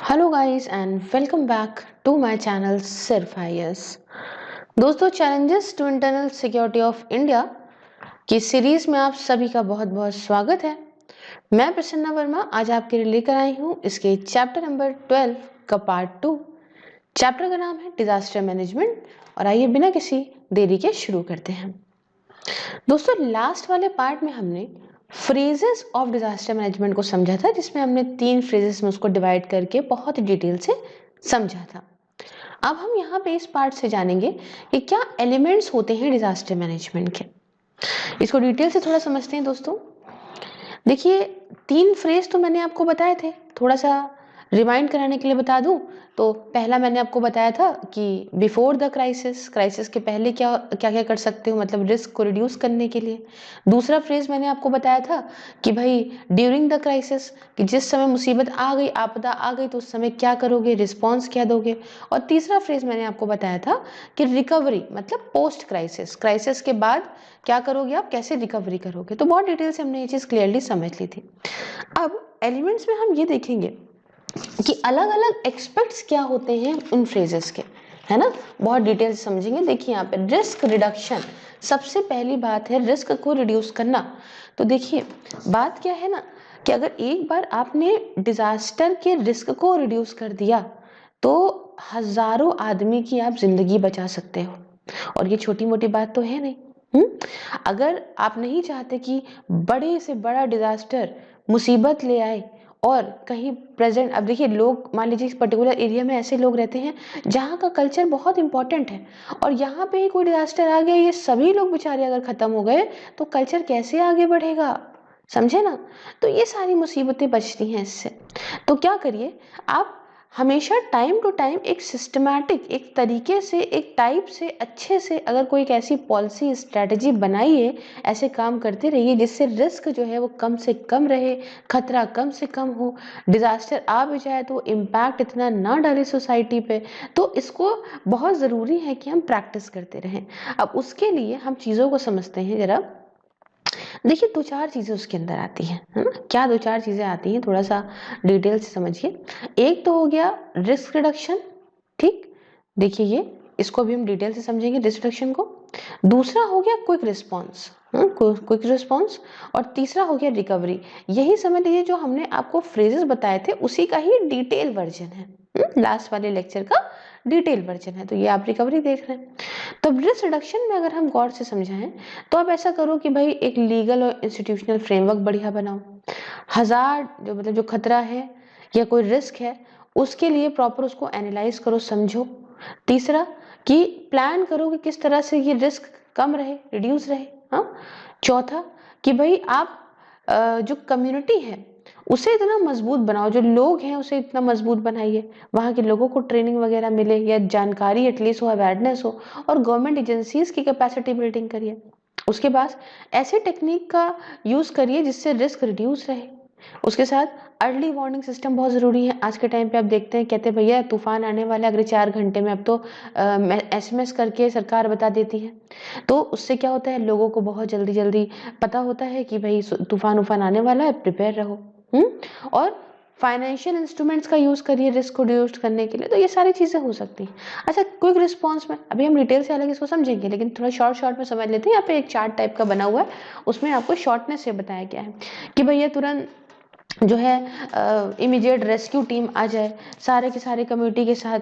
Hello guys and welcome back to my channel सिर्फ IAS. दोस्तों, challenges to internal security of India की series में आप सभी का बहुत बहुत स्वागत है। मैं प्रसन्ना वर्मा आज आपके लिए लेकर आई हूँ इसके चैप्टर नंबर 12 का पार्ट 2। चैप्टर का नाम है डिजास्टर मैनेजमेंट। और आइए बिना किसी देरी के शुरू करते हैं। दोस्तों, लास्ट वाले पार्ट में हमने फ्रेजेस ऑफ डिजास्टर मैनेजमेंट को समझा था, जिसमें हमने 3 फ्रेजेस में उसको डिवाइड करके बहुत ही डिटेल से समझा था। अब हम यहाँ पे इस पार्ट से जानेंगे कि क्या एलिमेंट्स होते हैं डिजास्टर मैनेजमेंट के। इसको डिटेल से थोड़ा समझते हैं दोस्तों। देखिए, 3 फ्रेज तो मैंने आपको बताए थे, थोड़ा सा रिमाइंड कराने के लिए बता दूं तो पहला मैंने आपको बताया था कि बिफोर द क्राइसिस, क्राइसिस के पहले क्या क्या क्या कर सकते हो, मतलब रिस्क को रिड्यूस करने के लिए। दूसरा फ्रेज मैंने आपको बताया था कि भाई ड्यूरिंग द क्राइसिस, कि जिस समय मुसीबत आ गई, आपदा आ गई, तो उस समय क्या करोगे, रिस्पॉन्स क्या दोगे। और तीसरा फ्रेज मैंने आपको बताया था कि रिकवरी, मतलब पोस्ट क्राइसिस, क्राइसिस के बाद क्या करोगे आप, कैसे रिकवरी करोगे। तो बहुत डिटेल से हमने ये चीज़ क्लियरली समझ ली थी। अब एलिमेंट्स में हम ये देखेंगे कि अलग अलग एक्सपेक्ट्स क्या होते हैं उन फ्रेजेस के, है ना। बहुत डिटेल से समझेंगे। देखिए यहाँ पे रिस्क रिडक्शन, सबसे पहली बात है रिस्क को रिड्यूस करना। तो देखिए बात क्या है ना, कि अगर एक बार आपने डिजास्टर के रिस्क को रिड्यूस कर दिया तो हजारों आदमी की आप जिंदगी बचा सकते हो। और ये छोटी मोटी बात तो है नहीं। अगर आप नहीं चाहते कि बड़े से बड़ा डिजास्टर मुसीबत ले आए और कहीं प्रेजेंट, अब देखिए लोग, मान लीजिए इस पर्टिकुलर एरिया में ऐसे लोग रहते हैं जहाँ का कल्चर बहुत इंपॉर्टेंट है, और यहाँ पे ही कोई डिजास्टर आ गया, ये सभी लोग बेचारे अगर खत्म हो गए तो कल्चर कैसे आगे बढ़ेगा, समझे ना। तो ये सारी मुसीबतें बचती हैं इससे। तो क्या करिए आप, हमेशा टाइम टू टाइम एक सिस्टमैटिक, एक तरीके से, एक टाइप से, अच्छे से अगर कोई एक ऐसी पॉलिसी स्ट्रेटजी बनाइए, ऐसे काम करते रहिए जिससे रिस्क जो है वो कम से कम रहे, खतरा कम से कम हो, डिजास्टर आ भी जाए तो इम्पैक्ट इतना ना डाले सोसाइटी पे। तो इसको बहुत ज़रूरी है कि हम प्रैक्टिस करते रहें। अब उसके लिए हम चीज़ों को समझते हैं जरा। देखिए 2-4 चीज़ें उसके अंदर आती हैं, है ना। क्या 2-4 चीज़ें आती हैं, थोड़ा सा डिटेल से समझिए। एक तो हो गया रिस्क रिडक्शन, ठीक। देखिए ये, इसको भी हम डिटेल से समझेंगे रिस्क रिडक्शन को। दूसरा हो गया क्विक रिस्पॉन्स, क्विक रिस्पॉन्स। और तीसरा हो गया रिकवरी। यही समझ लीजिए जो हमने आपको फ्रेजेस बताए थे उसी का ही डिटेल वर्जन है, लास्ट वाले लेक्चर का डिटेल वर्जन है। तो ये आप रिकवरी देख रहे हैं। तो रिस्क रिडक्शन में अगर हम गौर से समझाएं तो आप ऐसा करो कि भाई एक लीगल और इंस्टीट्यूशनल फ्रेमवर्क बढ़िया बनाओ। हजार जो, मतलब जो खतरा है या कोई रिस्क है, उसके लिए प्रॉपर उसको एनालाइज करो, समझो। तीसरा कि प्लान करो कि किस तरह से ये रिस्क कम रहे, रिड्यूस रहे। हाँ। चौथा कि भाई आप जो कम्युनिटी है उसे इतना मजबूत बनाओ, जो लोग हैं उसे इतना मजबूत बनाइए, वहाँ के लोगों को ट्रेनिंग वगैरह मिले या जानकारी एटलीस्ट हो, अवेयरनेस हो। और गवर्नमेंट एजेंसीज की कैपेसिटी बिल्डिंग करिए। उसके बाद ऐसे टेक्निक का यूज करिए जिससे रिस्क रिड्यूस रहे। उसके साथ अर्ली वार्निंग सिस्टम बहुत ज़रूरी है। आज के टाइम पे आप देखते हैं, कहते हैं भैया तूफान आने वाला है अगले 4 घंटे में, अब तो एसएमएस करके सरकार बता देती है। तो उससे क्या होता है, लोगों को बहुत जल्दी जल्दी पता होता है कि भाई तूफान उफान आने वाला है, प्रिपेयर रहो। और फाइनेंशियल इंस्ट्रूमेंट्स का यूज करिए रिस्क को रिड्यूस करने के लिए। तो ये सारी चीजें हो सकती हैं। अच्छा, क्विक रिस्पांस में अभी हम डिटेल से अलग इसको समझेंगे, लेकिन थोड़ा शॉर्ट शॉर्ट में समझ लेते हैं। यहाँ पे एक चार्ट टाइप का बना हुआ है, उसमें आपको शॉर्टनेस से बताया गया है कि भैया तुरंत जो है इमीडिएट रेस्क्यू टीम आ जाए, सारे के सारे कम्युनिटी के साथ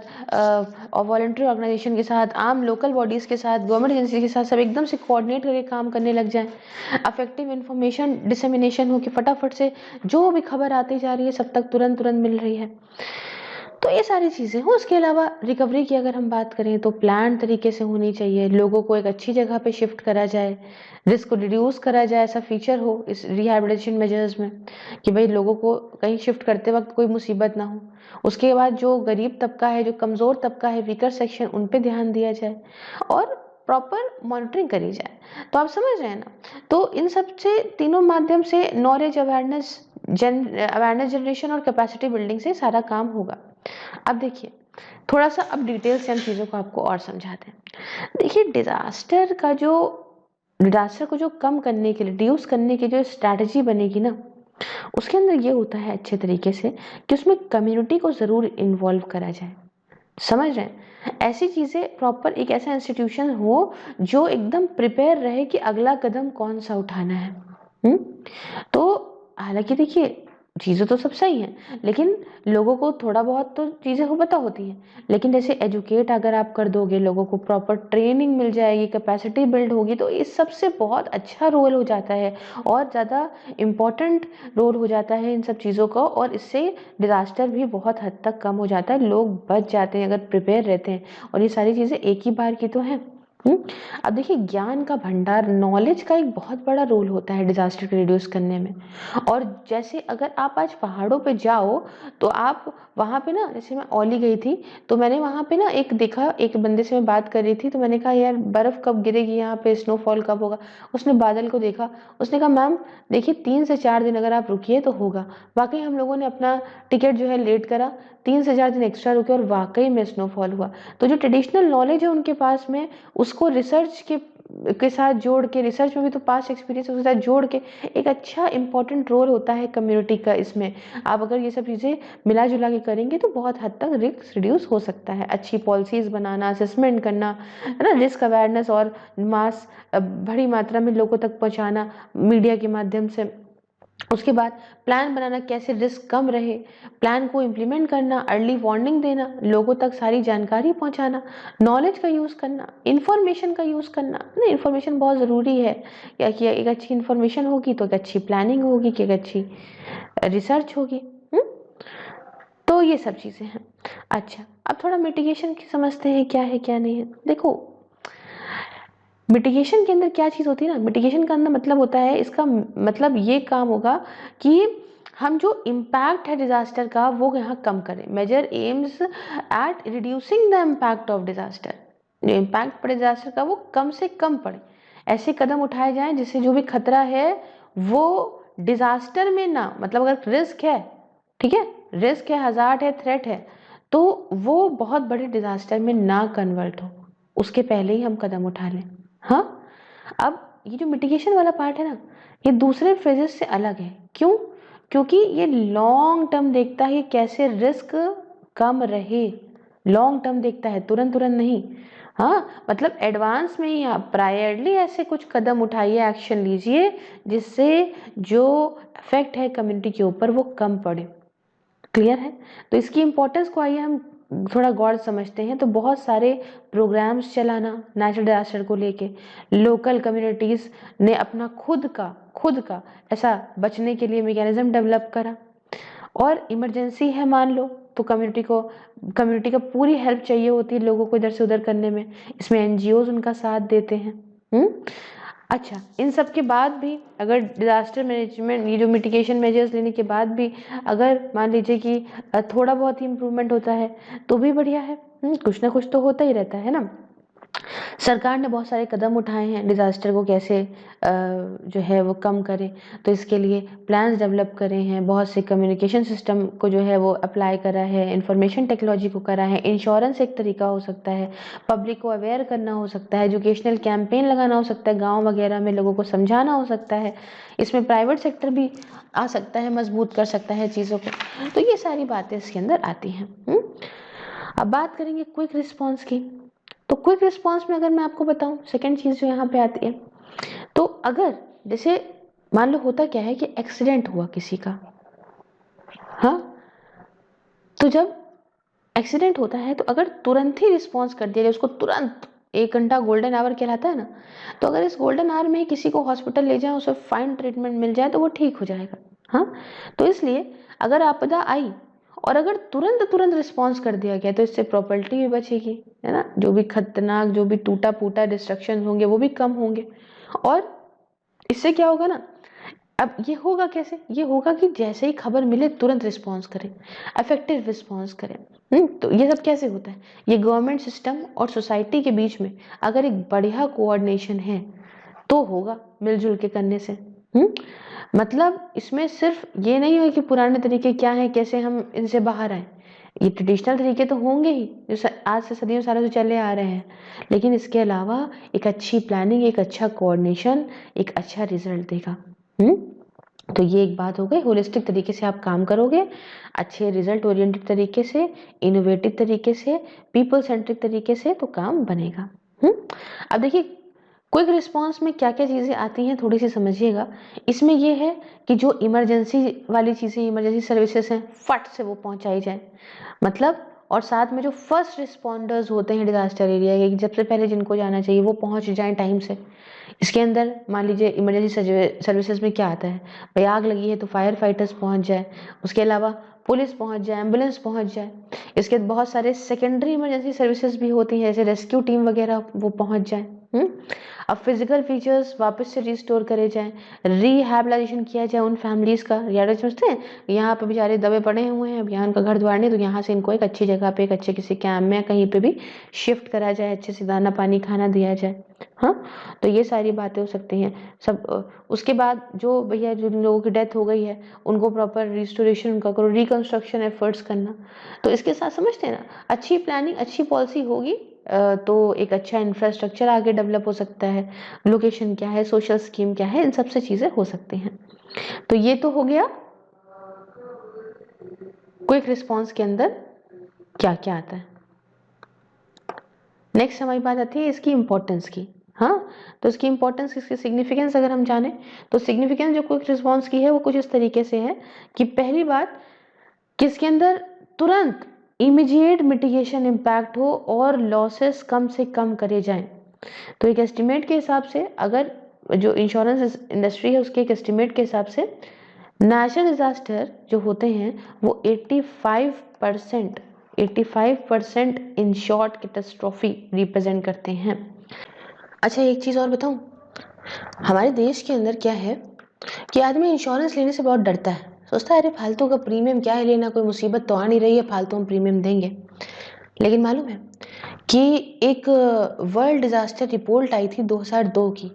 और वॉलंटरी ऑर्गेनाइजेशन के साथ, आम लोकल बॉडीज़ के साथ, गवर्नमेंट एजेंसी के साथ, सब एकदम से कोऑर्डिनेट करके काम करने लग जाए। अफेक्टिव इन्फॉर्मेशन डिसेमिनेशन हो कि फटाफट से जो भी खबर आती जा रही है सब तक तुरंत तुरंत मिल रही है। तो ये सारी चीज़ें हो। उसके अलावा रिकवरी की अगर हम बात करें तो प्लान तरीके से होनी चाहिए, लोगों को एक अच्छी जगह पे शिफ्ट करा जाए, रिस्क को रिड्यूस करा जाए, ऐसा फीचर हो इस रिहैबिलिटेशन मेजर्स में कि भाई लोगों को कहीं शिफ्ट करते वक्त कोई मुसीबत ना हो। उसके बाद जो गरीब तबका है, जो कमज़ोर तबका है, वीकर सेक्शन, उन पे ध्यान दिया जाए और प्रॉपर मॉनिटरिंग करी जाए। तो आप समझ रहे हैं ना। तो इन सब से, तीनों माध्यम से, नॉलेज, अवेयरनेस जनरेशन और कैपेसिटी बिल्डिंग से सारा काम होगा। अब देखिए थोड़ा सा अब डिटेल से हम चीज़ों को आपको और समझाते हैं। देखिए डिजास्टर को जो कम करने के लिए, रिड्यूस करने की जो स्ट्रैटेजी बनेगी ना, उसके अंदर ये होता है अच्छे तरीके से कि उसमें कम्युनिटी को ज़रूर इन्वॉल्व करा जाए। समझ रहे हैं? ऐसी चीज़ें प्रॉपर एक ऐसा इंस्टीट्यूशन हो जो एकदम प्रिपेयर रहे कि अगला कदम कौन सा उठाना है। हुँ? तो हालाँकि देखिए चीज़ें तो सब सही हैं, लेकिन लोगों को थोड़ा बहुत तो चीज़ें को पता होती हैं। लेकिन जैसे एजुकेट अगर आप कर दोगे, लोगों को प्रॉपर ट्रेनिंग मिल जाएगी, कैपेसिटी बिल्ड होगी, तो इस सब से बहुत अच्छा रोल हो जाता है और ज़्यादा इम्पोर्टेंट रोल हो जाता है इन सब चीज़ों का, और इससे डिज़ास्टर भी बहुत हद तक कम हो जाता है। लोग बच जाते हैं अगर प्रिपेयर रहते हैं, और ये सारी चीज़ें एक ही बार की तो हैं। हुँ? अब देखिए ज्ञान का भंडार, नॉलेज का एक बहुत बड़ा रोल होता है डिज़ास्टर को रिड्यूस करने में। और जैसे अगर आप आज पहाड़ों पे जाओ, तो आप वहाँ पे ना, जैसे मैं औली गई थी, तो मैंने वहाँ पे ना एक देखा, एक बंदे से मैं बात कर रही थी, तो मैंने कहा यार बर्फ़ कब गिरेगी यहाँ पे, स्नोफॉल कब होगा? उसने बादल को देखा, उसने कहा मैम देखिए 3 से 4 दिन अगर आप रुकिए तो होगा। वाक़ई हम लोगों ने अपना टिकट जो है लेट करा, 3 से 4 दिन एक्स्ट्रा रुके और वाक़ई में स्नोफॉल हुआ। तो जो ट्रेडिशनल नॉलेज है उनके पास में, उसको रिसर्च के साथ जोड़ के, रिसर्च में भी तो पास्ट एक्सपीरियंस उसके साथ जोड़ के एक अच्छा इंपॉर्टेंट रोल होता है कम्युनिटी का इसमें। आप अगर ये सब चीज़ें मिला-जुला के करेंगे तो बहुत हद तक रिस्क रिड्यूस हो सकता है। अच्छी पॉलिसीज़ बनाना, असेसमेंट करना, है ना? रिस्क अवेयरनेस और मास बड़ी मात्रा में लोगों तक पहुँचाना मीडिया के माध्यम से। उसके बाद प्लान बनाना कैसे रिस्क कम रहे, प्लान को इम्प्लीमेंट करना, अर्ली वार्निंग देना, लोगों तक सारी जानकारी पहुंचाना, नॉलेज का यूज़ करना, इन्फॉर्मेशन का यूज़ करना, ना इन्फॉर्मेशन बहुत ज़रूरी है। क्या कि एक अच्छी इन्फॉर्मेशन होगी तो एक अच्छी प्लानिंग होगी, कि एक अच्छी रिसर्च होगी। हुँ? तो ये सब चीज़ें हैं। अच्छा, अब थोड़ा मिटिगेशन की समझते हैं क्या है क्या नहीं है। देखो मिटिगेशन के अंदर क्या चीज़ होती है ना, मिटिगेशन का अंदर मतलब होता है, इसका मतलब ये काम होगा कि हम जो इम्पैक्ट है डिज़ास्टर का वो यहाँ कम करें। Major aims at reducing the impact of disaster. जो इम्पैक्ट पड़े डिज़ास्टर का वो कम से कम पड़े। ऐसे कदम उठाए जाएँ जिससे जो भी खतरा है वो डिज़ास्टर में ना, मतलब अगर रिस्क है, ठीक है? रिस्क है, हज़ार्ड है, थ्रेट है, तो वो बहुत बड़े डिज़ास्टर में ना कन्वर्ट हो। उसके पहले ही हम कदम उठा लें। हाँ, अब ये जो मिटिगेशन वाला पार्ट है ना, ये दूसरे फेजेस से अलग है। क्यों? क्योंकि ये लॉन्ग टर्म देखता है कैसे रिस्क कम रहे। लॉन्ग टर्म देखता है, तुरंत तुरंत नहीं। हाँ, मतलब एडवांस में ही आप प्रायरली ऐसे कुछ कदम उठाइए, एक्शन लीजिए जिससे जो इफेक्ट है कम्युनिटी के ऊपर वो कम पड़े। क्लियर है? तो इसकी इम्पोर्टेंस को आइए हम थोड़ा गौर से समझते हैं। तो बहुत सारे प्रोग्राम्स चलाना नेचुरल डिजास्टर को लेके, लोकल कम्युनिटीज़ ने अपना खुद का ऐसा बचने के लिए मैकेनिज्म डेवलप करा। और इमरजेंसी है मान लो, तो कम्युनिटी का पूरी हेल्प चाहिए होती है लोगों को इधर से उधर करने में। इसमें एनजीओज उनका साथ देते हैं। हुँ? अच्छा, इन सब के बाद भी अगर डिज़ास्टर मैनेजमेंट, ये जो मिटिगेशन मेजर्स लेने के बाद भी अगर मान लीजिए कि थोड़ा बहुत ही इम्प्रूवमेंट होता है, तो भी बढ़िया है। कुछ ना कुछ तो होता ही रहता है ना। सरकार ने बहुत सारे कदम उठाए हैं डिज़ास्टर को कैसे जो है वो कम करें। तो इसके लिए प्लान्स डेवलप करे हैं, बहुत से कम्युनिकेशन सिस्टम को जो है वो अप्लाई करा है, इंफॉर्मेशन टेक्नोलॉजी को करा है, इंश्योरेंस एक तरीका हो सकता है, पब्लिक को अवेयर करना हो सकता है, एजुकेशनल कैंपेन लगाना हो सकता है, गाँव वगैरह में लोगों को समझाना हो सकता है। इसमें प्राइवेट सेक्टर भी आ सकता है, मजबूत कर सकता है चीज़ों को। तो ये सारी बातें इसके अंदर आती हैं। अब बात करेंगे क्विक रिस्पॉन्स की। तो क्विक रिस्पॉन्स में अगर मैं आपको बताऊं, सेकंड चीज़ जो यहाँ पे आती है, तो अगर जैसे मान लो होता क्या है कि एक्सीडेंट हुआ किसी का, हाँ, तो जब एक्सीडेंट होता है तो अगर तुरंत ही रिस्पॉन्स कर दिया जाए उसको, तुरंत 1 घंटा गोल्डन आवर कहलाता है ना, तो अगर इस गोल्डन आवर में ही किसी को हॉस्पिटल ले जाए, उसे फाइन ट्रीटमेंट मिल जाए तो वो ठीक हो जाएगा। हाँ, तो इसलिए अगर आपदा आई और अगर तुरंत तुरंत रिस्पॉन्स कर दिया गया तो इससे प्रॉपर्टी भी बचेगी, है ना, जो भी खतरनाक, जो भी टूटा फूटा डिस्ट्रक्शन होंगे वो भी कम होंगे। और इससे क्या होगा ना, अब ये होगा कैसे, ये होगा कि जैसे ही खबर मिले तुरंत रिस्पॉन्स करें, इफेक्टिव रिस्पॉन्स करें। तो ये सब कैसे होता है, ये गवर्नमेंट सिस्टम और सोसाइटी के बीच में अगर एक बढ़िया कोऑर्डिनेशन है तो होगा, मिलजुल के करने से। मतलब इसमें सिर्फ ये नहीं है कि पुराने तरीके क्या हैं, कैसे हम इनसे बाहर आए, ये ट्रेडिशनल तरीके तो होंगे ही जो आज से सदियों सालों से चले आ रहे हैं, लेकिन इसके अलावा एक अच्छी प्लानिंग, एक अच्छा कोऑर्डिनेशन एक अच्छा रिजल्ट देगा। तो ये एक बात हो गई, होलिस्टिक तरीके से आप काम करोगे, अच्छे रिजल्ट ओरिएंटेड तरीके से, इनोवेटिव तरीके से, पीपल सेंट्रिक तरीके से, तो काम बनेगा। अब देखिए क्विक रिस्पॉन्स में क्या क्या चीज़ें आती हैं थोड़ी सी समझिएगा। इसमें ये है कि जो इमरजेंसी वाली चीज़ें, इमरजेंसी सर्विसेज हैं, फट से वो पहुंचाई जाए, मतलब, और साथ में जो फर्स्ट रिस्पॉन्डर्स होते हैं डिजास्टर एरिया के, सबसे पहले जिनको जाना चाहिए वो पहुंच जाएं टाइम से। इसके अंदर मान लीजिए इमरजेंसी सर्विसेज में क्या आता है, भाई आग लगी है तो फायर फाइटर्स पहुंच जाए, उसके अलावा पुलिस पहुंच जाए, एम्बुलेंस पहुंच जाए। इसके बहुत सारे सेकेंडरी इमरजेंसी सर्विसेज भी होती हैं, जैसे रेस्क्यू टीम वगैरह वो पहुंच जाए। अब फिजिकल फीचर्स वापस से रिस्टोर करे जाएं, रिहैबिलिटेशन किया जाए उन फैमिलीज का। यार समझते हैं, यहाँ पे बेचारे दबे पड़े हुए हैं, अब यहाँ उनका घर द्वार नहीं, तो यहाँ से इनको एक अच्छी जगह पे, एक अच्छे किसी कैंप में कहीं पे भी शिफ्ट करा जाए, अच्छे से दाना पानी खाना दिया जाए। हाँ, तो ये सारी बातें हो सकती हैं सब। उसके बाद जो भैया जिन लोगों की डेथ हो गई है उनको प्रॉपर रिस्टोरेशन उनका करो, रिकंस्ट्रक्शन एफर्ट्स करना। तो इसके साथ समझते हैं ना, अच्छी प्लानिंग, अच्छी पॉलिसी होगी तो एक अच्छा इंफ्रास्ट्रक्चर आगे डेवलप हो सकता है। लोकेशन क्या है, सोशल स्कीम क्या है, इन सब से चीजें हो सकती हैं। तो ये तो हो गया क्विक रिस्पॉन्स के अंदर क्या क्या आता है। नेक्स्ट हमारी बात आती है इसकी इंपॉर्टेंस की। हाँ, तो इसकी इंपॉर्टेंस, इसकी सिग्निफिकेंस अगर हम जाने तो सिग्निफिकेंस जो क्विक रिस्पॉन्स की है वो कुछ इस तरीके से है कि पहली बात कि इसके अंदर तुरंत इमीडिएट मिटिगेशन इम्पैक्ट हो और लॉसेस कम से कम करे जाएं। तो एक एस्टिमेट के हिसाब से, अगर जो इंश्योरेंस इंडस्ट्री है उसके एक एस्टिमेट के हिसाब से नेचुरल डिजास्टर जो होते हैं वो 85% इंश्योर्ड कैटास्ट्रॉफी रिप्रेजेंट करते हैं। अच्छा, एक चीज़ और बताऊं, हमारे देश के अंदर क्या है कि आदमी इंश्योरेंस लेने से बहुत डरता है, सोचता है अरे फालतू का प्रीमियम क्या है लेना, कोई मुसीबत तो आ नहीं रही है, फालतू हम प्रीमियम देंगे। लेकिन मालूम है कि एक वर्ल्ड डिजास्टर रिपोर्ट आई थी 2002 की,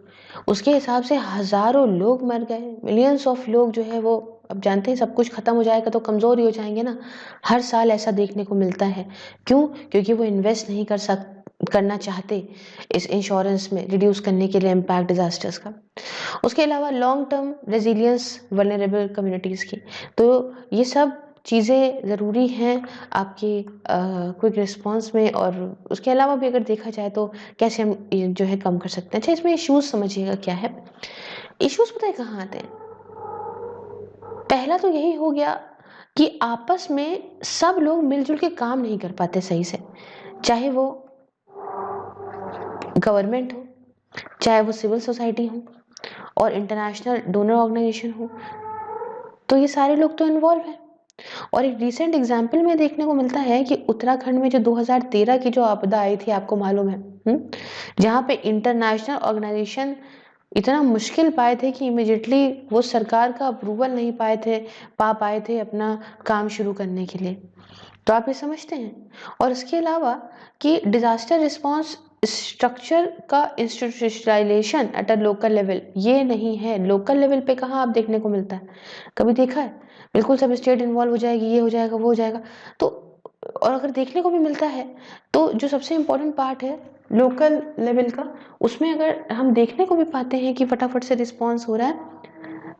उसके हिसाब से हजारों लोग मर गए, मिलियंस ऑफ लोग जो है वो, अब जानते हैं सब कुछ खत्म हो जाएगा तो कमजोर ही हो जाएंगे ना। हर साल ऐसा देखने को मिलता है। क्यों? क्योंकि वो इन्वेस्ट नहीं करना चाहते इस इंश्योरेंस में रिड्यूस करने के लिए इम्पैक्ट डिजास्टर्स का। उसके अलावा long term resilience vulnerable communities की। तो ये सब चीज़ें ज़रूरी हैं आपकी क्विक रिस्पॉन्स में। और उसके अलावा भी अगर देखा जाए तो कैसे हम जो है कम कर सकते हैं। अच्छा, इसमें इश्यूज समझिएगा क्या है। इश्यूज पता है कहाँ आते हैं? पहला तो यही हो गया कि आपस में सब लोग मिलजुल के काम नहीं कर पाते सही से, चाहे वो गवर्नमेंट हो, चाहे वो सिविल सोसाइटी हो और इंटरनेशनल डोनर ऑर्गेनाइजेशन हो। तो ये सारे लोग तो इन्वॉल्व हैं। और एक रिसेंट एग्जाम्पल में देखने को मिलता है कि उत्तराखंड में जो 2013 की जो आपदा आई थी, आपको मालूम है, जहाँ पे इंटरनेशनल ऑर्गेनाइजेशन इतना मुश्किल पाए थे कि इमिडिएटली वो सरकार का अप्रूवल नहीं पा पाए थे अपना काम शुरू करने के लिए। तो आप ये समझते हैं। और इसके अलावा कि डिजास्टर रिस्पांस स्ट्रक्चर का institutionalization at a local level ये नहीं है। लोकल लेवल पे कहाँ आप देखने को मिलता है? कभी देखा है? बिल्कुल सब स्टेट इन्वॉल्व हो जाएगी, ये हो जाएगा, वो हो जाएगा। तो और अगर देखने को भी मिलता है तो जो सबसे इम्पोर्टेंट पार्ट है लोकल लेवल का, उसमें अगर हम देखने को भी पाते हैं कि फटाफट से रिस्पॉन्स हो रहा है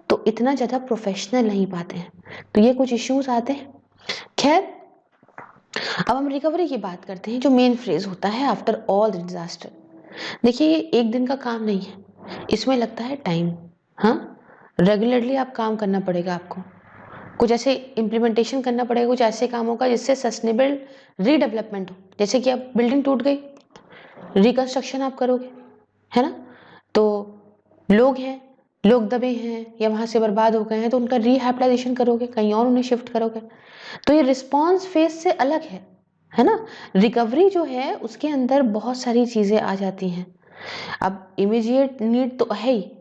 तो इतना ज़्यादा प्रोफेशनल नहीं पाते हैं। तो ये कुछ इश्यूज आते हैं। खैर, अब हम रिकवरी की बात करते हैं, जो मेन फ्रेज होता है आफ्टर ऑल द डिजास्टर। देखिए, ये एक दिन का काम नहीं है, इसमें लगता है टाइम। हाँ, रेगुलरली आप काम करना पड़ेगा आपको, कुछ ऐसे इम्प्लीमेंटेशन करना पड़ेगा, कुछ ऐसे कामों का जिससे सस्टेनेबल रीडेवलपमेंट हो। जैसे कि अब बिल्डिंग टूट गई, रिकंस्ट्रक्शन आप करोगे, है ना? तो लोग हैं, लोग दबे हैं या वहां से बर्बाद हो गए हैं, तो उनका रिहैबिलिटेशन करोगे, कहीं और उन्हें शिफ्ट करोगे। तो ये रिस्पॉन्स फेज से अलग है ना? रिकवरी जो है उसके अंदर बहुत सारी चीजें आ जाती हैं। अब इमीडिएट नीड तो है ही,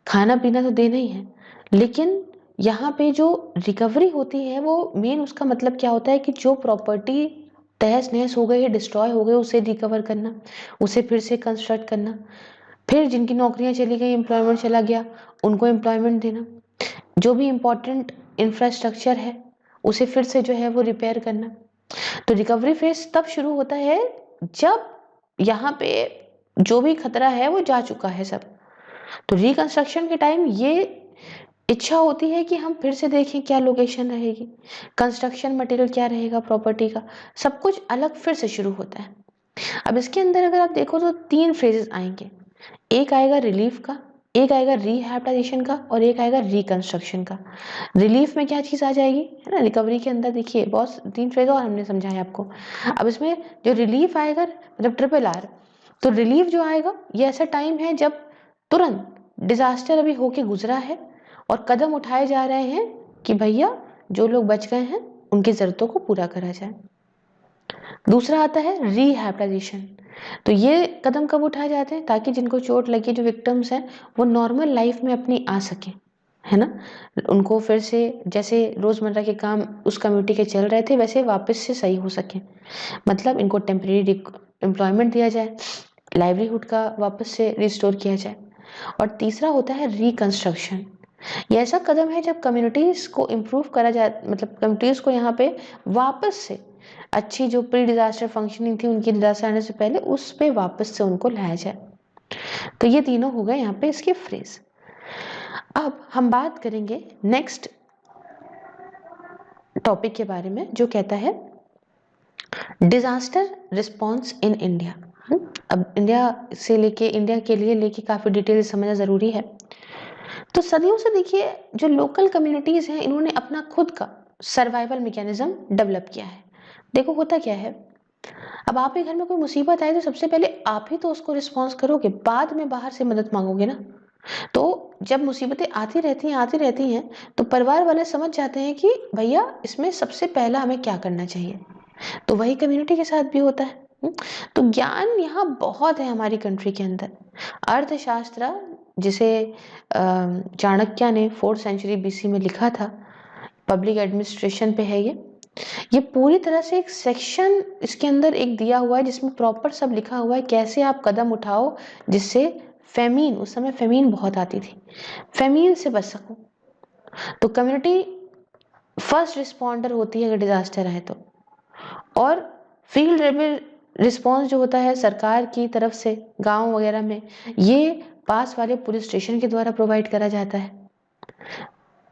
खाना पीना तो देना ही है, लेकिन यहाँ पे जो रिकवरी होती है वो मेन उसका मतलब क्या होता है कि जो प्रॉपर्टी तहस नहस हो गई है, डिस्ट्रॉय हो गई, उसे रिकवर करना, उसे फिर से कंस्ट्रक्ट करना, फिर जिनकी नौकरियां चली गई, एम्प्लॉयमेंट चला गया, उनको एम्प्लॉयमेंट देना, जो भी इम्पोर्टेंट इंफ्रास्ट्रक्चर है उसे फिर से जो है वो रिपेयर करना। तो रिकवरी फेज तब शुरू होता है जब यहाँ पे जो भी खतरा है वो जा चुका है सब। तो रिकंस्ट्रक्शन के टाइम ये इच्छा होती है कि हम फिर से देखें क्या लोकेशन रहेगी, कंस्ट्रक्शन मटेरियल क्या रहेगा प्रॉपर्टी का, सब कुछ अलग फिर से शुरू होता है। अब इसके अंदर अगर आप देखो तो 3 फेजेस आएंगे, एक आएगा रिलीफ का, एक आएगा रिहैबिलिटेशन का और एक आएगा रिकंस्ट्रक्शन का। रिलीफ में क्या चीज़ आ जाएगी, है ना, रिकवरी के अंदर देखिए बहुत 3 फेज और हमने समझाया आपको। अब इसमें जो रिलीफ आएगा मतलब ट्रिपल आर, तो रिलीफ जो आएगा ये ऐसा टाइम है जब तुरंत डिजास्टर अभी होके गुजरा है और कदम उठाए जा रहे हैं कि भैया जो लोग बच गए हैं उनकी ज़रूरतों को पूरा करा जाए। दूसरा आता है रिहैबिलिटेशन, तो ये कदम कब उठाए जाते हैं, ताकि जिनको चोट लगी, जो विक्टिम्स हैं, वो नॉर्मल लाइफ में अपनी आ सकें, है ना, उनको फिर से जैसे रोजमर्रा के काम उस कम्युनिटी के चल रहे थे वैसे वापस से सही हो सके। मतलब इनको टेम्परेरी एम्प्लॉयमेंट दिया जाए, लाइवलीहुड का वापस से रिस्टोर किया जाए। और तीसरा होता है रिकंस्ट्रक्शन, ये ऐसा कदम है जब कम्युनिटीज़ को इम्प्रूव करा जाए, मतलब कम्युनिटीज़ को यहाँ पे वापस से अच्छी जो प्री डिजास्टर फंक्शनिंग थी उनकी डिजास्टर आने से पहले उस पे वापस से उनको लाया जाए। तो ये तीनों हो गए यहाँ पे इसके फ्रेज। अब हम बात करेंगे नेक्स्ट टॉपिक के बारे में जो कहता है डिजास्टर रिस्पॉन्स इन इंडिया। अब इंडिया के लिए लेके काफ़ी डिटेल समझना ज़रूरी है। तो सदियों से देखिए जो लोकल कम्युनिटीज़ हैं इन्होंने अपना खुद का सर्वाइवल मैकेनिज्म डेवलप किया है। देखो होता क्या है, अब आपके घर में कोई मुसीबत आए तो सबसे पहले आप ही तो उसको रिस्पॉन्स करोगे, बाद में बाहर से मदद मांगोगे ना। तो जब मुसीबतें आती रहती हैं तो परिवार वाले समझ जाते हैं कि भैया इसमें सबसे पहला हमें क्या करना चाहिए। तो वही कम्युनिटी के साथ भी होता है। तो ज्ञान यहाँ बहुत है हमारी कंट्री के अंदर। अर्थशास्त्र जिसे चाणक्य ने 4th सेंचुरी BC में लिखा था, पब्लिक एडमिनिस्ट्रेशन पे है ये पूरी तरह से एक सेक्शन इसके अंदर एक दिया हुआ है जिसमें प्रॉपर सब लिखा हुआ है कैसे आप कदम उठाओ जिससे फेमीन, उस समय फेमीन बहुत आती थी, फेमीन से बच सको। तो कम्युनिटी फर्स्ट रिस्पॉन्डर होती है अगर डिजास्टर आए तो। और फील्ड लेवल रिस्पॉन्स जो होता है सरकार की तरफ से गांव वगैरह में, ये पास वाले पुलिस स्टेशन के द्वारा प्रोवाइड करा जाता है।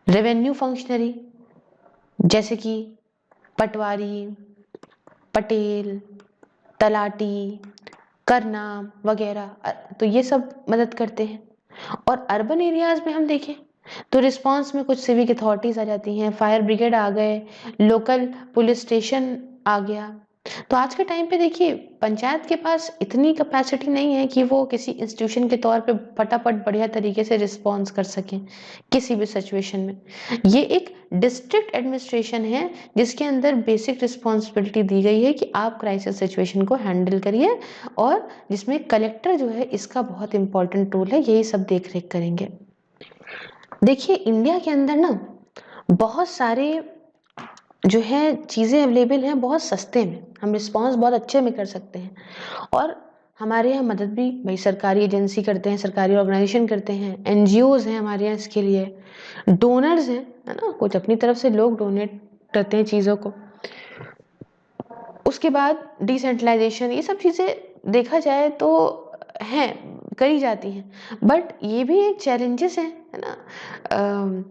रेवेन्यू फंक्शनरी जैसे कि पटवारी, पटेल, तलाटी, करना वगैरह, तो ये सब मदद करते हैं। और अर्बन एरियाज में हम देखें तो रिस्पांस में कुछ सिविक अथॉरिटीज आ जाती हैं, फायर ब्रिगेड आ गए, लोकल पुलिस स्टेशन आ गया। तो आज के टाइम पे देखिए पंचायत के पास इतनी कैपेसिटी नहीं है कि वो किसी इंस्टीट्यूशन के तौर पे फटाफट बढ़िया तरीके से रिस्पॉन्स कर सकें किसी भी सिचुएशन में। ये एक डिस्ट्रिक्ट एडमिनिस्ट्रेशन है जिसके अंदर बेसिक रिस्पॉन्सिबिलिटी दी गई है कि आप क्राइसिस सिचुएशन को हैंडल करिए, और जिसमें कलेक्टर जो है इसका बहुत इंपॉर्टेंट रोल है, यही सब देख रेख करेंगे। देखिए इंडिया के अंदर ना बहुत सारे जो है चीज़ें अवेलेबल हैं, बहुत सस्ते में हम रिस्पॉन्स बहुत अच्छे में कर सकते हैं। और हमारे यहाँ मदद भी भाई सरकारी एजेंसी करते हैं, सरकारी ऑर्गेनाइजेशन करते हैं, NGOs हैं हमारे यहाँ इसके लिए, डोनर्स हैं, है ना, कुछ अपनी तरफ से लोग डोनेट करते हैं चीज़ों को। उसके बाद डिसेंट्रलाइजेशन, ये सब चीज़ें देखा जाए तो हैं, करी जाती हैं, बट ये भी एक चैलेंजेस हैं, है ना।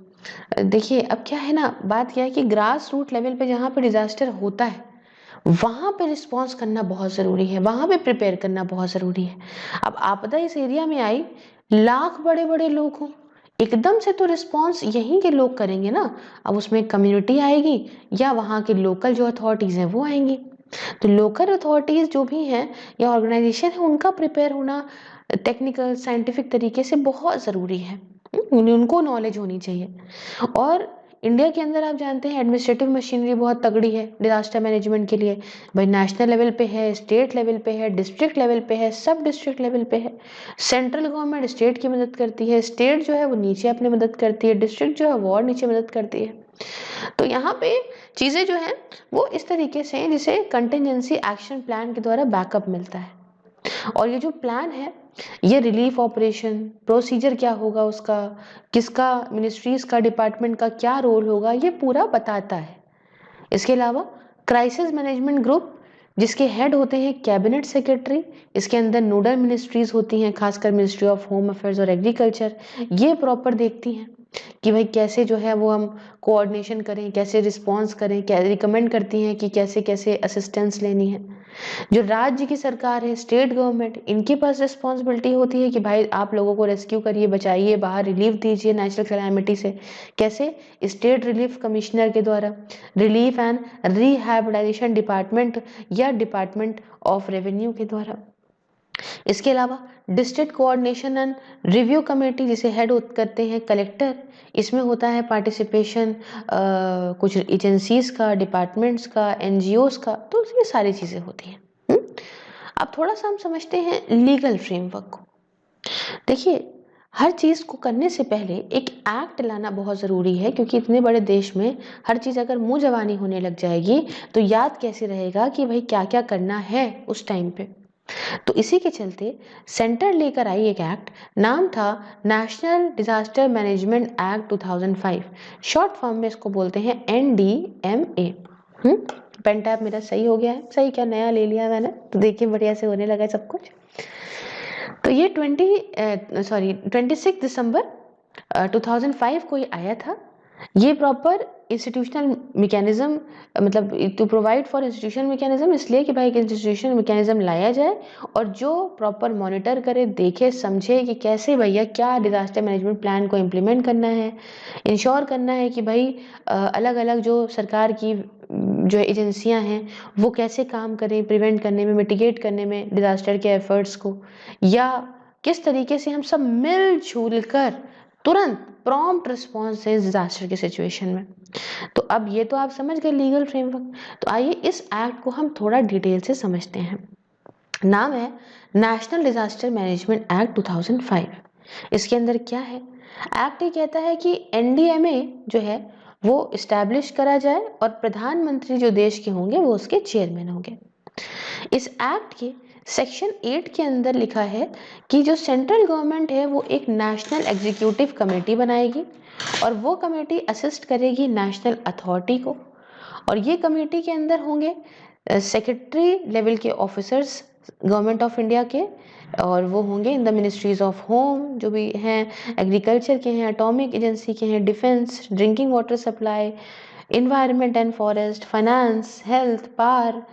देखिए अब क्या है ना, बात क्या है कि ग्रास रूट लेवल पे जहाँ पे डिजास्टर होता है वहाँ पे रिस्पॉन्स करना बहुत ज़रूरी है, वहाँ पे प्रिपेयर करना बहुत ज़रूरी है। अब आपदा इस एरिया में आई, लाख बड़े बड़े लोग हों, एकदम से तो रिस्पॉन्स यहीं के लोग करेंगे ना। अब उसमें कम्युनिटी आएगी या वहाँ के लोकल जो अथॉरिटीज़ हैं वो आएंगी। तो लोकल अथॉरिटीज़ जो भी हैं या ऑर्गेनाइजेशन है उनका प्रिपेयर होना टेक्निकल साइंटिफिक तरीके से बहुत ज़रूरी है। उनको नॉलेज होनी चाहिए। और इंडिया के अंदर आप जानते हैं एडमिनिस्ट्रेटिव मशीनरी बहुत तगड़ी है डिजास्टर मैनेजमेंट के लिए। भाई नेशनल लेवल पे है, स्टेट लेवल पे है, डिस्ट्रिक्ट लेवल पे है, सब डिस्ट्रिक्ट लेवल पे है। सेंट्रल गवर्नमेंट स्टेट की मदद करती है, स्टेट जो है वो नीचे अपनी मदद करती है, डिस्ट्रिक्ट जो है वो और नीचे मदद करती है। तो यहाँ पे चीज़ें जो हैं वो इस तरीके से हैं जिसे कंटिजेंसी एक्शन प्लान के द्वारा बैकअप मिलता है। और ये जो प्लान है ये रिलीफ ऑपरेशन प्रोसीजर क्या होगा उसका, किसका मिनिस्ट्रीज का डिपार्टमेंट का क्या रोल होगा, ये पूरा बताता है। इसके अलावा क्राइसिस मैनेजमेंट ग्रुप जिसके हेड होते हैं कैबिनेट सेक्रेटरी, इसके अंदर नोडल मिनिस्ट्रीज होती हैं, खासकर मिनिस्ट्री ऑफ होम अफेयर्स और एग्रीकल्चर, ये प्रॉपर देखती हैं। कि भाई कैसे जो है वो हम कोऑर्डिनेशन करें, कैसे रिस्पॉन्स करें, क्या रिकमेंड करती हैं कि कैसे कैसे असिस्टेंस लेनी है। जो राज्य की सरकार है, स्टेट गवर्नमेंट, इनके पास रिस्पॉन्सिबिलिटी होती है कि भाई आप लोगों को रेस्क्यू करिए, बचाइए, बाहर रिलीफ दीजिए नेचुरल कैलामिटी से। कैसे? स्टेट रिलीफ कमिश्नर के द्वारा, रिलीफ एंड रिहैबिलिटेशन डिपार्टमेंट या डिपार्टमेंट ऑफ रेवेन्यू के द्वारा। इसके अलावा district coordination and review committee जिसे हेड करते हैं कलेक्टर, इसमें होता है पार्टिसिपेशन कुछ एजेंसीज का, डिपार्टमेंट्स का, एनजीओज का, तो ये सारी चीज़ें होती हैं। अब थोड़ा सा हम समझते हैं लीगल फ्रेमवर्क को। देखिए, हर चीज़ को करने से पहले एक एक्ट लाना बहुत ज़रूरी है, क्योंकि इतने बड़े देश में हर चीज़ अगर मुँह जबानी होने लग जाएगी तो याद कैसे रहेगा कि भाई क्या क्या करना है उस टाइम पे। तो इसी के चलते सेंटर लेकर आई एक एक्ट, नाम था national disaster management act 2005। Short form में इसको बोलते हैं NDMA। पेन टैप मेरा सही हो गया है, सही क्या, नया ले लिया मैंने, तो देखिए बढ़िया से होने लगा सब कुछ। तो ये 26 दिसंबर 2005 को ये आया था। ये प्रॉपर इंस्टीट्यूशनल मैकेनिज्म, मतलब to provide for institutional mechanism, इसलिए कि भाई एक इंस्टीट्यूशनल मैकेनिज्म लाया जाए और जो प्रॉपर मॉनिटर करे, देखे, समझे कि कैसे भैया क्या डिजास्टर मैनेजमेंट प्लान को इम्प्लीमेंट करना है, इंश्योर करना है कि भाई अलग अलग जो सरकार की जो एजेंसियां हैं वो कैसे काम करें प्रिवेंट करने में, मिटिगेट करने में डिजास्टर के एफर्ट्स को, या किस तरीके से हम सब मिलजुल कर तुरंत प्रॉम्प्ट रिस्पॉन्स है डिजास्टर की सिचुएशन में। तो अब ये तो आप समझ गए लीगल फ्रेमवर्क। तो आइए इस एक्ट को हम थोड़ा डिटेल से समझते हैं। नाम है नेशनल डिजास्टर मैनेजमेंट एक्ट 2005। इसके अंदर क्या है? एक्ट ये कहता है कि NDMA जो है वो इस्टेब्लिश करा जाए और प्रधानमंत्री जो देश के होंगे वो उसके चेयरमैन होंगे। इस एक्ट के सेक्शन 8 के अंदर लिखा है कि जो सेंट्रल गवर्नमेंट है वो एक नेशनल एग्जीक्यूटिव कमेटी बनाएगी और वो कमेटी असिस्ट करेगी नेशनल अथॉरिटी को, और ये कमेटी के अंदर होंगे सेक्रेटरी लेवल के ऑफिसर्स गवर्नमेंट ऑफ इंडिया के, और वो होंगे in the ministries of home जो भी हैं, एग्रीकल्चर के हैं, एटॉमिक एजेंसी के हैं, defence, drinking water supply, environment and forest, finance, health, power,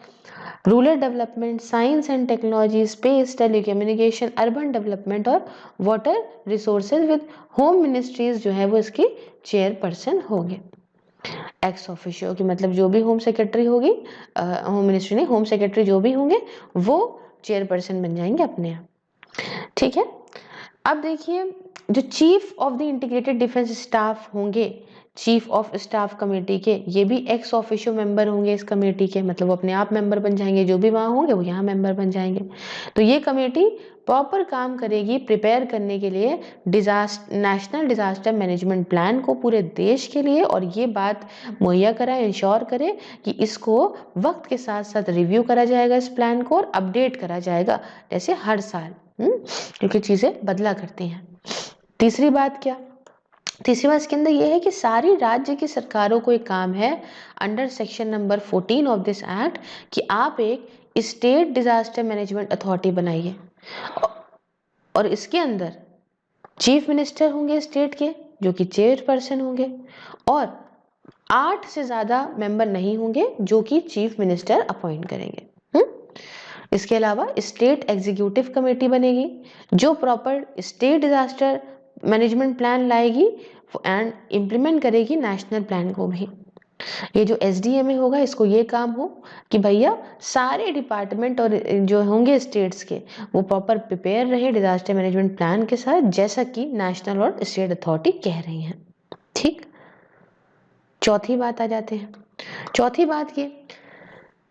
rural development, science and technology, space, telecommunication, urban development और water resources with home ministries जो है वो इसकी चेयरपर्सन होंगे। एक्स ऑफिशियो की मतलब जो भी होम सेक्रेटरी होगी, होम मिनिस्ट्री नहीं, होम सेक्रेटरी जो भी होंगे वो चेयरपर्सन बन जाएंगे अपने आप। ठीक है, अब देखिए जो chief of the integrated defence staff होंगे, चीफ ऑफ स्टाफ कमेटी के, ये भी एक्स ऑफिशियो मेंबर होंगे इस कमेटी के, मतलब वो अपने आप मेंबर बन जाएंगे, जो भी वहाँ होंगे वो यहाँ मेंबर बन जाएंगे। तो ये कमेटी प्रॉपर काम करेगी प्रिपेयर करने के लिए नेशनल डिजास्टर मैनेजमेंट प्लान को पूरे देश के लिए, और ये बात मुहैया कराए, इंश्योर करे कि इसको वक्त के साथ साथ रिव्यू करा जाएगा इस प्लान को, और अपडेट करा जाएगा जैसे हर साल, क्योंकि चीज़ें बदला करती हैं। तीसरी बात क्या? तीसरी बात इसके अंदर यह है कि सारी राज्य की सरकारों को एक काम है under section number 14 of this act कि आप एक स्टेट डिजास्टर मैनेजमेंट अथॉरिटी बनाइए, और इसके अंदर चीफ मिनिस्टर होंगे स्टेट के जो कि चेयरपर्सन होंगे, और 8 से ज़्यादा मेंबर नहीं होंगे जो कि चीफ मिनिस्टर अपॉइंट करेंगे। इसके अलावा स्टेट एग्जीक्यूटिव कमेटी बनेगी जो proper state disaster management plan लाएगी एंड इम्प्लीमेंट करेगी नेशनल प्लान को भी। ये जो SDMA होगा इसको ये काम हो कि भैया सारे डिपार्टमेंट और जो होंगे स्टेट्स के वो प्रॉपर प्रिपेयर रहे डिजास्टर मैनेजमेंट प्लान के साथ, जैसा कि नेशनल और स्टेट अथॉरिटी कह रही हैं। ठीक, चौथी बात आ जाते हैं। चौथी बात ये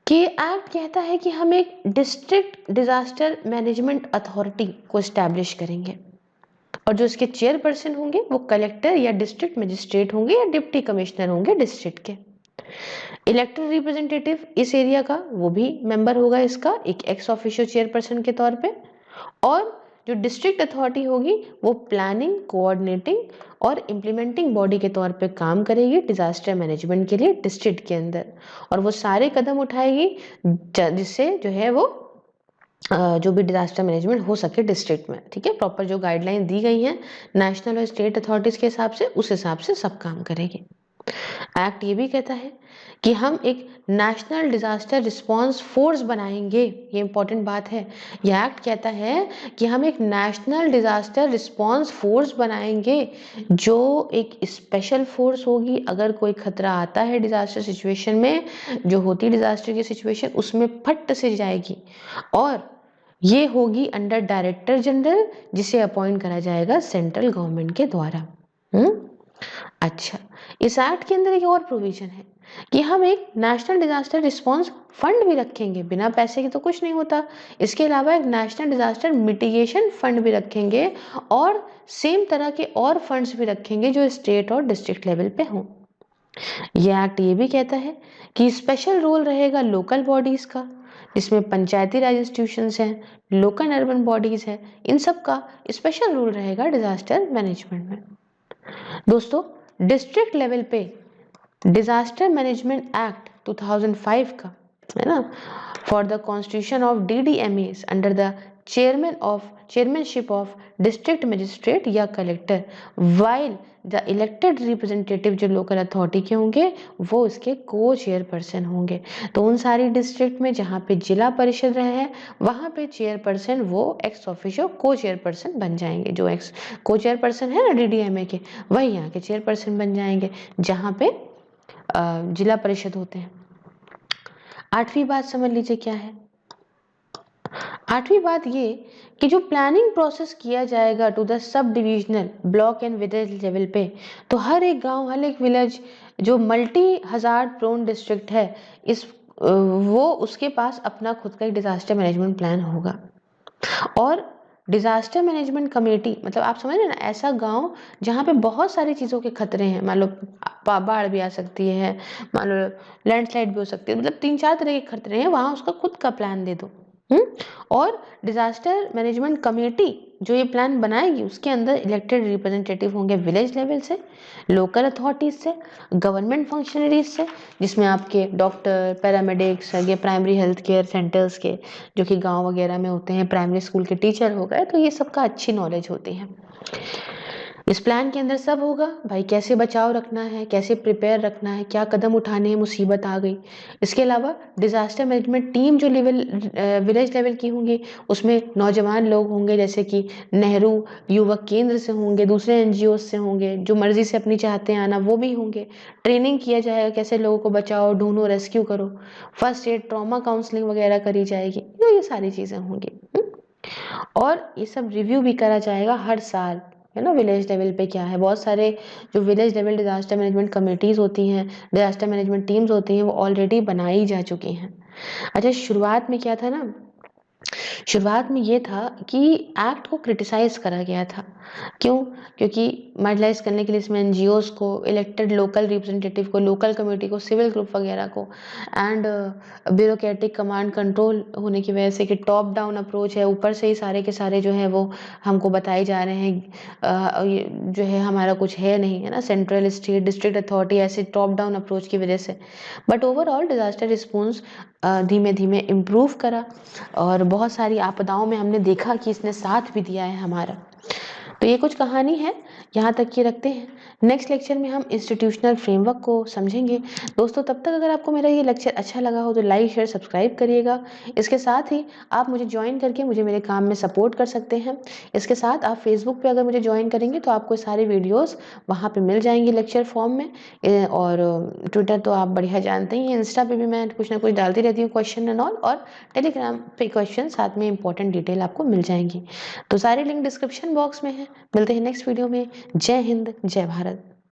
कि एक्ट कहता है कि हम एक डिस्ट्रिक्ट डिजास्टर मैनेजमेंट अथॉरिटी को एस्टैब्लिश करेंगे, और जो इसके चेयरपर्सन होंगे वो कलेक्टर या डिस्ट्रिक्ट मजिस्ट्रेट होंगे या डिप्टी कमिश्नर होंगे डिस्ट्रिक्ट के। इलेक्टेड रिप्रेजेंटेटिव इस एरिया का वो भी मेंबर होगा इसका, एक एक्स ऑफिशियो चेयरपर्सन के तौर पे, और जो डिस्ट्रिक्ट अथॉरिटी होगी वो प्लानिंग, कोऑर्डिनेटिंग और इम्प्लीमेंटिंग बॉडी के तौर पे काम करेगी डिजास्टर मैनेजमेंट के लिए डिस्ट्रिक्ट के अंदर, और वो सारे कदम उठाएगी जिससे जो है वो जो भी डिजास्टर मैनेजमेंट हो सके डिस्ट्रिक्ट में, ठीक है। प्रॉपर जो गाइडलाइन दी गई हैं नेशनल और स्टेट अथॉरिटीज के हिसाब से, उस हिसाब से सब काम करेंगे। एक्ट ये भी कहता है कि हम एक नेशनल डिजास्टर रिस्पांस फोर्स बनाएंगे। ये इंपॉर्टेंट बात है। ये एक्ट कहता है कि हम एक नेशनल डिजास्टर रिस्पांस फोर्स बनाएंगे, जो एक स्पेशल फोर्स होगी। अगर कोई खतरा आता है डिजास्टर सिचुएशन में, जो होती है डिजास्टर की सिचुएशन, उसमें फट से जाएगी। और ये होगी अंडर डायरेक्टर जनरल, जिसे अपॉइंट करा जाएगा सेंट्रल गवर्नमेंट के द्वारा। अच्छा, इस एक्ट के अंदर एक और प्रोविजन है कि हम एक नेशनल डिजास्टर रिस्पांस फंड भी रखेंगे। बिना पैसे के तो कुछ नहीं होता। इसके अलावा एक नेशनल डिजास्टर मिटिगेशन फंड भी रखेंगे, और सेम तरह के और फंड्स भी रखेंगे जो स्टेट और डिस्ट्रिक्ट लेवल पे हों। यह एक्ट ये भी कहता है कि स्पेशल रोल रहेगा लोकल बॉडीज का, जिसमें पंचायती राज इंस्टीट्यूशंस हैं, लोकल अर्बन बॉडीज है, इन सब का स्पेशल रोल रहेगा डिजास्टर मैनेजमेंट में। दोस्तों, डिस्ट्रिक्ट लेवल पे डिजास्टर मैनेजमेंट एक्ट 2005 का, है ना, for the constitution of DDMAs under the chairmanship of district magistrate या collector, while the elected representative जो लोकल अथॉरिटी के होंगे वो इसके को चेयरपर्सन होंगे। तो उन सारी डिस्ट्रिक्ट में जहाँ पे जिला परिषद रहे हैं, वहाँ पे चेयरपर्सन वो एक्स ऑफिशियो को चेयरपर्सन बन जाएंगे। जो एक्स को चेयरपर्सन है ना DDMA के, वही यहाँ के चेयरपर्सन बन जाएंगे जहाँ पे जिला परिषद होते हैं। 8वीं बात समझ लीजिए क्या है। 8वीं बात ये कि जो प्लानिंग प्रोसेस किया जाएगा to the sub divisional block and village level पे, तो हर एक गांव, हर एक विलेज जो मल्टी हजार्ड प्रोन डिस्ट्रिक्ट है, वो उसके पास अपना खुद का एक डिजास्टर मैनेजमेंट प्लान होगा। और डिजास्टर मैनेजमेंट कमेटी मतलब आप समझ रहे हैं ना, ऐसा गांव जहाँ पे बहुत सारी चीज़ों के खतरे हैं। मान लो बाढ़ भी आ सकती है, मान लो लैंडस्लाइड भी हो सकती है, मतलब 3-4 तरह के खतरे हैं, वहाँ उसका खुद का प्लान दे दो। और डिजास्टर मैनेजमेंट कमेटी जो ये प्लान बनाएगी, उसके अंदर इलेक्टेड रिप्रेजेंटेटिव होंगे विलेज लेवल से, लोकल अथॉरिटीज से, गवर्नमेंट फंक्शनरीज से, जिसमें आपके डॉक्टर, पैरामेडिक्स, ये प्राइमरी हेल्थ केयर सेंटर्स के जो कि गांव वगैरह में होते हैं, प्राइमरी स्कूल के टीचर हो गए, तो ये सबका अच्छी नॉलेज होती है। इस प्लान के अंदर सब होगा भाई, कैसे बचाव रखना है, कैसे प्रिपेयर रखना है, क्या कदम उठाने हैं मुसीबत आ गई। इसके अलावा डिजास्टर मैनेजमेंट टीम जो विलेज लेवल की होंगी, उसमें नौजवान लोग होंगे, जैसे कि नेहरू युवक केंद्र से होंगे, दूसरे NGO से होंगे, जो मर्जी से अपनी चाहते हैं आना वो भी होंगे। ट्रेनिंग किया जाएगा कैसे लोगों को बचाओ, ढूंढो, रेस्क्यू करो, फर्स्ट एड, ट्रॉमा काउंसलिंग वगैरह करी जाएगी। तो ये सारी चीज़ें होंगी। और ये सब रिव्यू भी करा जाएगा हर साल, है ना। विलेज लेवल पे क्या है, बहुत सारे जो village level disaster management committees होती हैं, डिजास्टर मैनेजमेंट टीम्स होती हैं, वो ऑलरेडी बनाई जा चुकी हैं। अच्छा, शुरुआत में क्या था ना, शुरुआत में ये था कि एक्ट को क्रिटिसाइज करा गया था। क्यों? क्योंकि मार्जिनलाइज करने के लिए इसमें NGOs को, इलेक्टेड लोकल रिप्रेजेंटेटिव को, लोकल कम्युनिटी को, सिविल ग्रुप वगैरह को, एंड ब्यूरोक्रेटिक कमांड कंट्रोल होने की वजह से कि टॉप डाउन अप्रोच है, ऊपर से ही सारे के सारे जो है वो हमको बताए जा रहे हैं, जो है हमारा कुछ है नहीं, है ना, सेंट्रल, स्टेट, डिस्ट्रिक्ट अथॉरिटी, ऐसे टॉप डाउन अप्रोच की वजह से। बट ओवरऑल डिजास्टर रिस्पॉन्स धीमे धीमे इम्प्रूव करा, और बहुत सारी आपदाओं में हमने देखा कि इसने साथ भी दिया है हमारा। तो ये कुछ कहानी है, यहाँ तक ये रखते हैं। नेक्स्ट लेक्चर में हम इंस्टीट्यूशनल फ्रेमवर्क को समझेंगे। दोस्तों, तब तक अगर आपको मेरा ये लेक्चर अच्छा लगा हो तो लाइक, शेयर, सब्सक्राइब करिएगा। इसके साथ ही आप मुझे ज्वाइन करके मुझे मेरे काम में सपोर्ट कर सकते हैं। इसके साथ आप फेसबुक पे अगर मुझे ज्वाइन करेंगे तो आपको सारे वीडियोस वहाँ पे मिल जाएंगे लेक्चर फॉर्म में। और ट्विटर तो आप बढ़िया जानते ही हैं, इंस्टा पे भी मैं कुछ ना कुछ डालती रहती हूँ, क्वेश्चन एंड ऑल, और टेलीग्राम पे क्वेश्चन, साथ में इंपॉर्टेंट डिटेल आपको मिल जाएंगी। तो सारे लिंक डिस्क्रिप्शन बॉक्स में है। मिलते हैं नेक्स्ट वीडियो में। जय हिंद, जय भारत।